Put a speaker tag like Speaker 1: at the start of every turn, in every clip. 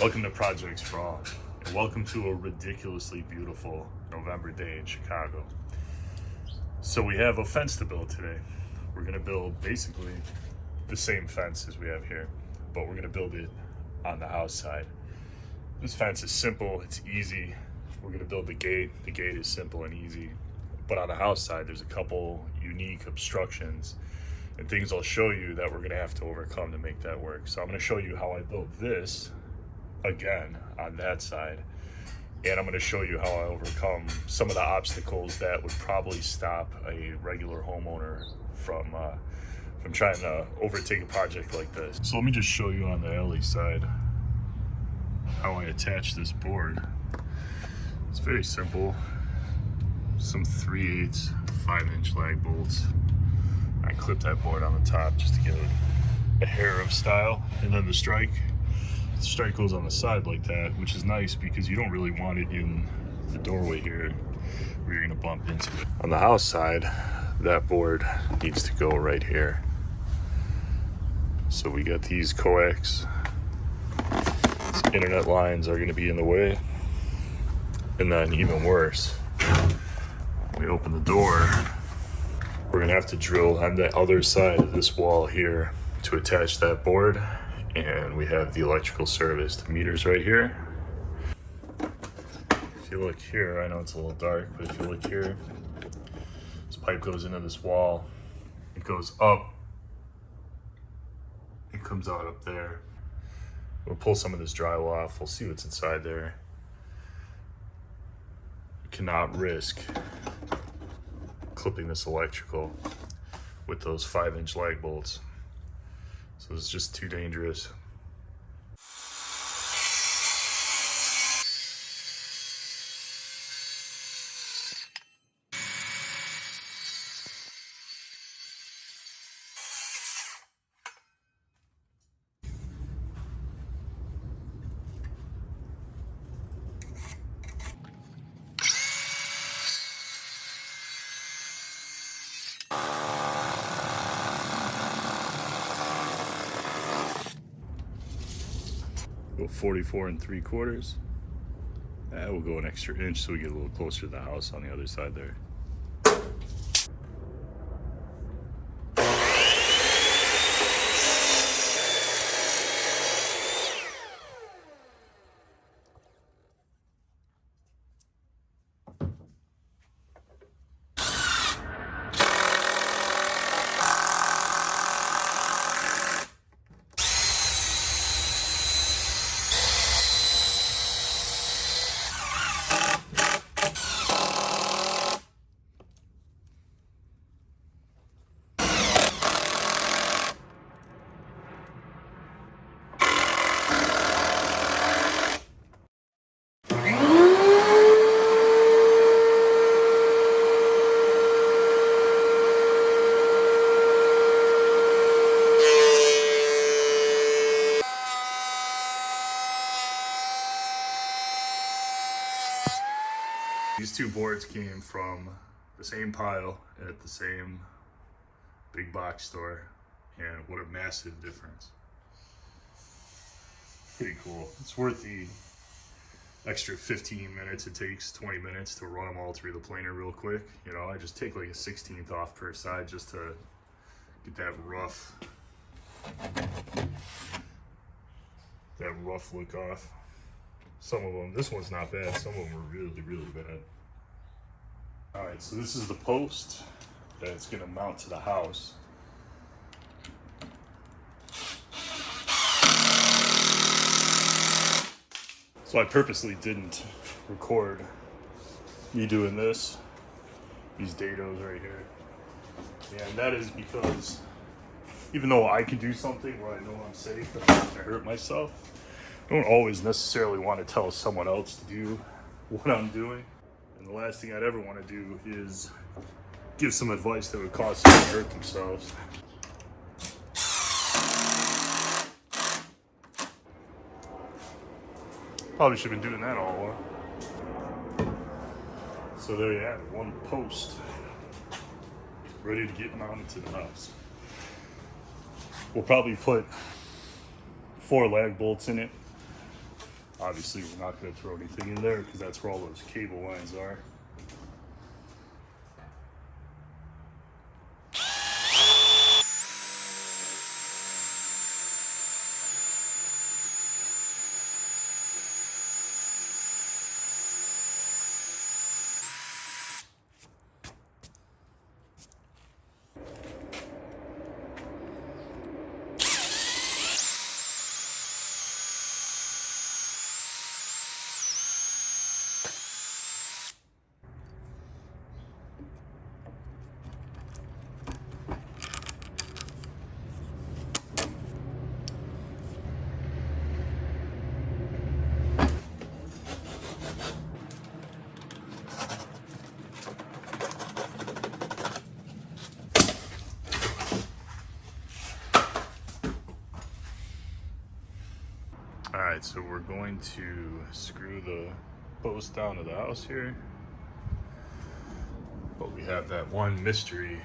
Speaker 1: Welcome to Projects for All, and welcome to a ridiculously beautiful November day in Chicago. So we have a fence to build today. We're gonna build basically the same fence as we have here, but we're gonna build it on the house side. This fence is simple, it's easy. We're gonna build the gate. The gate is simple and easy, but on the house side, there's a couple unique obstructions and things I'll show you that we're gonna have to overcome to make that work. So I'm gonna show you how I built this again on that side, and I'm going to show you how I overcome some of the obstacles that would probably stop a regular homeowner from trying to overtake a project like this. So let me just show you on the alley side how I attach this board. It's very simple. Some 3/8 5-inch lag bolts. I clip that board on the top just to get a hair of style, and then the strike goes on the side like that, which is nice because you don't really want it in the doorway here where you're going to bump into it. On the house side, that board needs to go right here. So we got these coax. These internet lines are going to be in the way. And then even worse, when we open the door, we're going to have to drill on the other side of this wall here to attach that board. And we have the electrical service. The meter's right here. If you look here, I know it's a little dark, but if you look here, this pipe goes into this wall. It goes up. It comes out up there. We'll pull some of this drywall off. We'll see what's inside there. You cannot risk clipping this electrical with those 5-inch lag bolts. So it's just too dangerous. Go 44 3/4. We'll go an extra inch so we get a little closer to the house on the other side there. These two boards came from the same pile at the same big box store, and what a massive difference. Pretty cool. It's worth the extra 15 minutes it takes, 20 minutes to run them all through the planer real quick. You know, I just take like a 1/16 off per side just to get that rough look off. Some of them, this one's not bad, some of them are really, really bad. All right, so this is the post that it's gonna mount to the house. So I purposely didn't record me doing this, these dados right here. And that is because even though I can do something where I know I'm safe and I'm not gonna hurt myself, I don't always necessarily want to tell someone else to do what I'm doing. And the last thing I'd ever want to do is give some advice that would cause someone to hurt themselves. Probably should have been doing that all along. So there you have it, one post ready to get mounted to the house. We'll probably put 4 lag bolts in it. Obviously, we're not going to throw anything in there because that's where all those cable lines are. All right, so we're going to screw the post down to the house here. But we have that one mystery.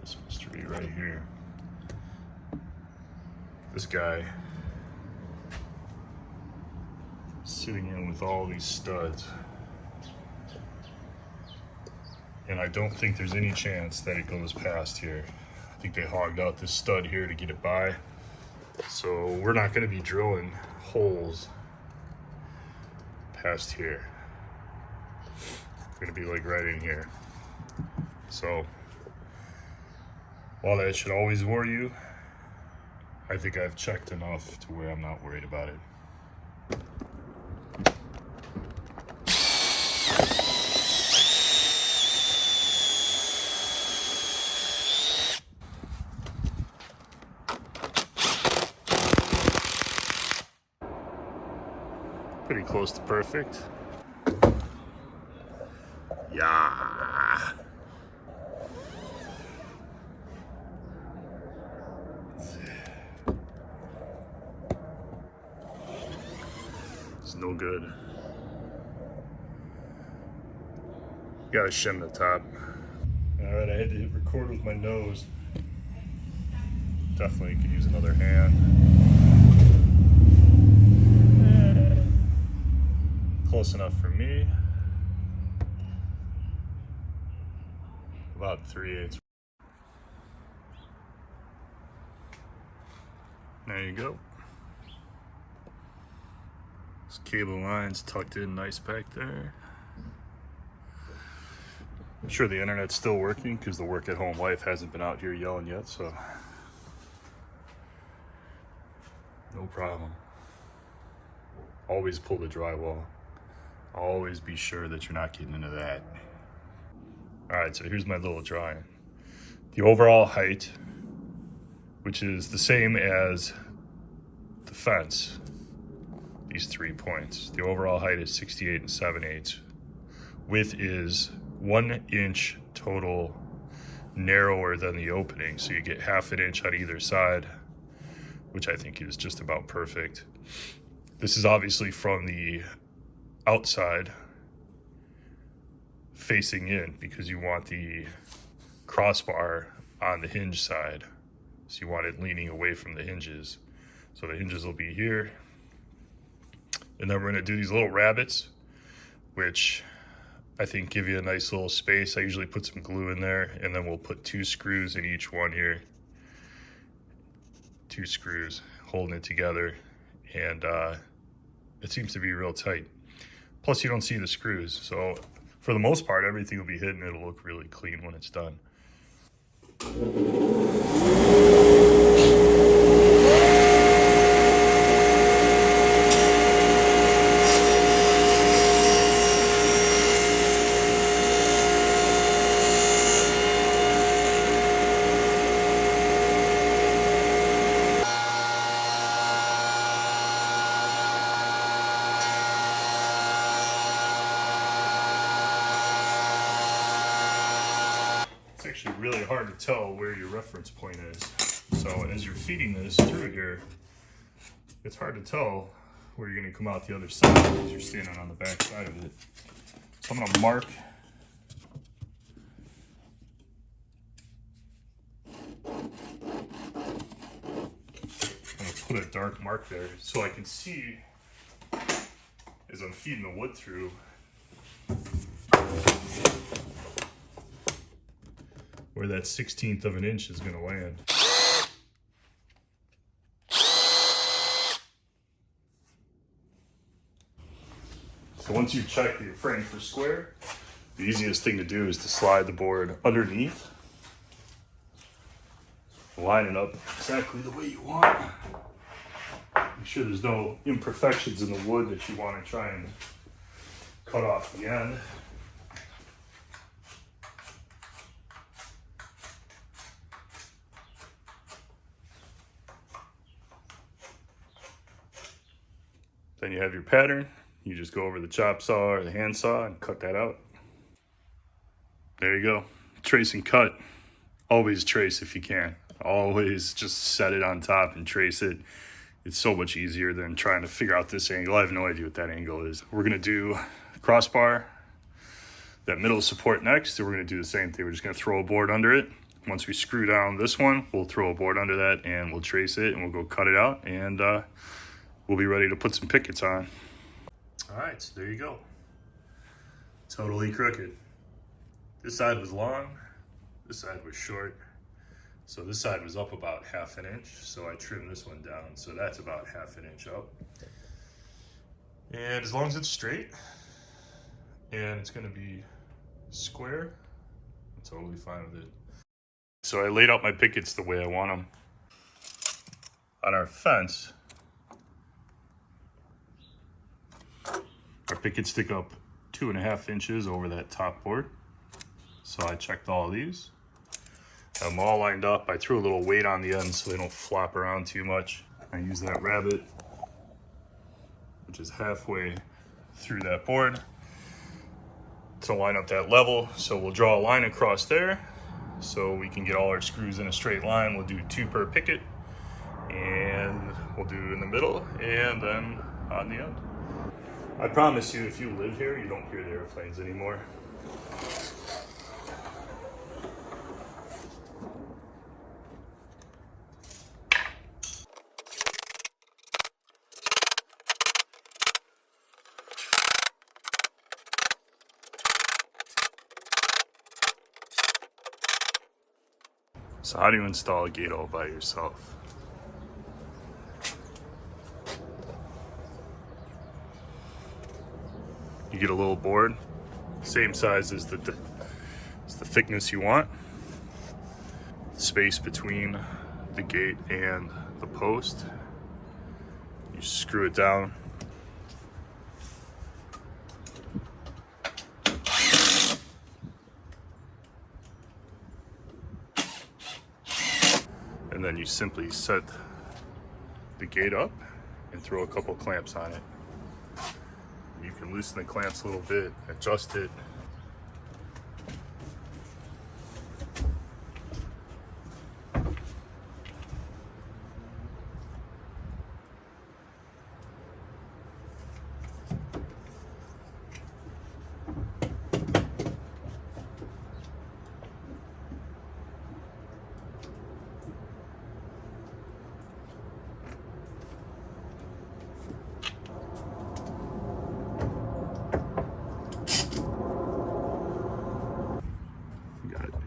Speaker 1: This mystery right here. This guy sitting in with all these studs. And I don't think there's any chance that it goes past here. I think they hogged out this stud here to get it by. So we're not going to be drilling holes past here. It's going to be like right in here. So while that should always worry you, I think I've checked enough to where I'm not worried about it. Pretty close to perfect. Yeah. It's no good. Gotta shim the top. All right, I had to hit record with my nose. Definitely could use another hand. Close enough for me. About 3/8. There you go. This cable line's tucked in nice back there. I'm sure the internet's still working because the work at home wife hasn't been out here yelling yet, so no problem. Always pull the drywall. Always be sure that you're not getting into that. All right, so here's my little drawing. The overall height, which is the same as the fence, these 3 points. The overall height is 68 7/8. Width is 1 inch total narrower than the opening, so you get 1/2 inch on either side, which I think is just about perfect. This is obviously from the outside facing in because you want the crossbar on the hinge side. So you want it leaning away from the hinges. So the hinges will be here. And then we're gonna do these little rabbets, which I think give you a nice little space. I usually put some glue in there, and then we'll put 2 screws in each one here. 2 screws holding it together, and it seems to be real tight. Plus you don't see the screws, so for the most part everything will be hidden. It'll look really clean when it's done. It's actually really hard to tell where your reference point is. So as you're feeding this through here, it's hard to tell where you're going to come out the other side because you're standing on the back side of it. So I'm going to mark just put a dark mark there so I can see as I'm feeding the wood through where that 1/16 of an inch is going to land. So once you check your frame for square, the easiest thing to do is to slide the board underneath, line it up exactly the way you want. Make sure there's no imperfections in the wood that you want to try and cut off the end. Then you have your pattern. You just go over the chop saw or the hand saw and cut that out. There you go. Trace and cut. Always trace if you can. Always just set it on top and trace it. It's so much easier than trying to figure out this angle. I have no idea what that angle is. We're gonna do crossbar, that middle support next, and we're gonna do the same thing. We're just gonna throw a board under it. Once we screw down this one, we'll throw a board under that and we'll trace it and we'll go cut it out, and we'll be ready to put some pickets on. All right, so there you go. Totally crooked. This side was long, this side was short. So this side was up about 1/2 inch, so I trimmed this one down. So that's about 1/2 inch up. And as long as it's straight and it's gonna be square, I'm totally fine with it. So I laid out my pickets the way I want them. On our fence, our pickets stick up 2.5 inches over that top board. So I checked all of these. Have them all lined up. I threw a little weight on the end so they don't flop around too much. I use that rabbet, which is halfway through that board, to line up that level. So we'll draw a line across there so we can get all our screws in a straight line. We'll do 2 per picket, and we'll do in the middle and then on the end. I promise you, if you live here, you don't hear the airplanes anymore. So how do you install a gate all by yourself? You get a little board, same size as the thickness you want. Space between the gate and the post. You screw it down. And then you simply set the gate up and throw a couple clamps on it. You can loosen the clamps a little bit, adjust it.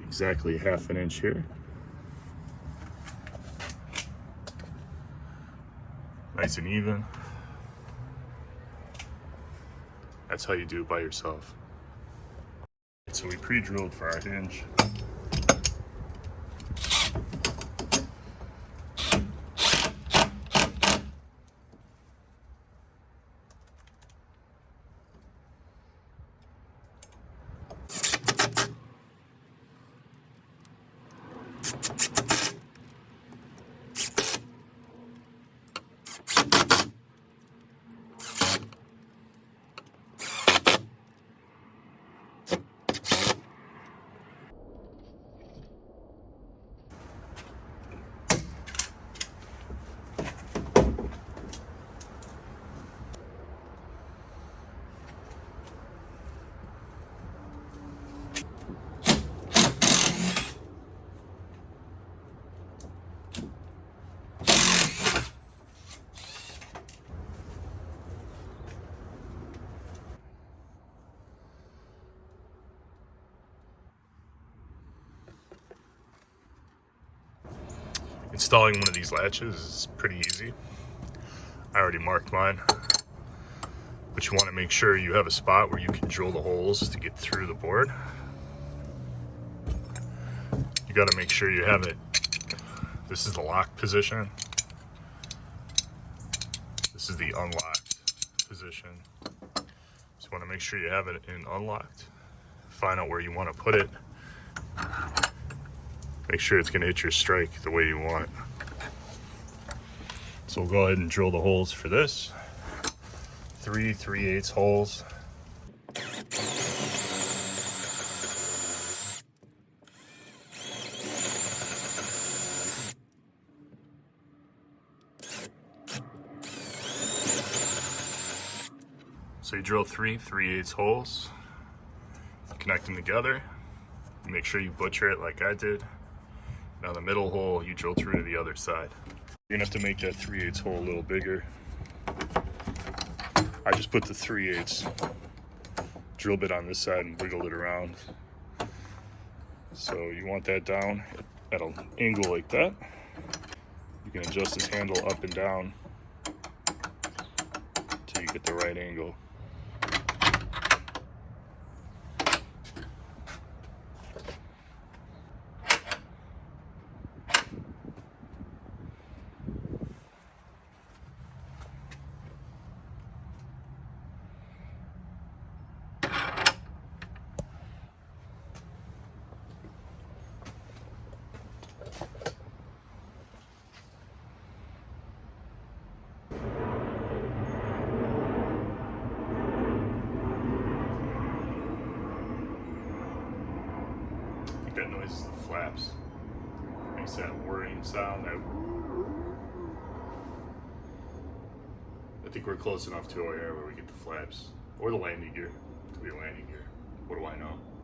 Speaker 1: Exactly 1/2 inch here. Nice and even. That's how you do it by yourself. So we pre-drilled for our hinge. Installing one of these latches is pretty easy. I already marked mine, but you want to make sure you have a spot where you can drill the holes to get through the board. You got to make sure you have it. This is the lock position. This is the unlocked position. So you want to make sure you have it in unlocked. Find out where you want to put it. Make sure it's going to hit your strike the way you want it. So we'll go ahead and drill the holes for this. 3 3/8 holes. So you drill 3 3/8 holes, connect them together, make sure you butcher it like I did. Now the middle hole, you drill through to the other side. You're gonna have to make that 3/8 hole a little bigger. I just put the 3/8 drill bit on this side and wiggled it around. So you want that down at an angle like that. You can adjust this handle up and down until you get the right angle. That noise is the flaps. Makes that whirring sound. I think we're close enough to our air where we get the flaps. Or the landing gear. It could be a landing gear. What do I know?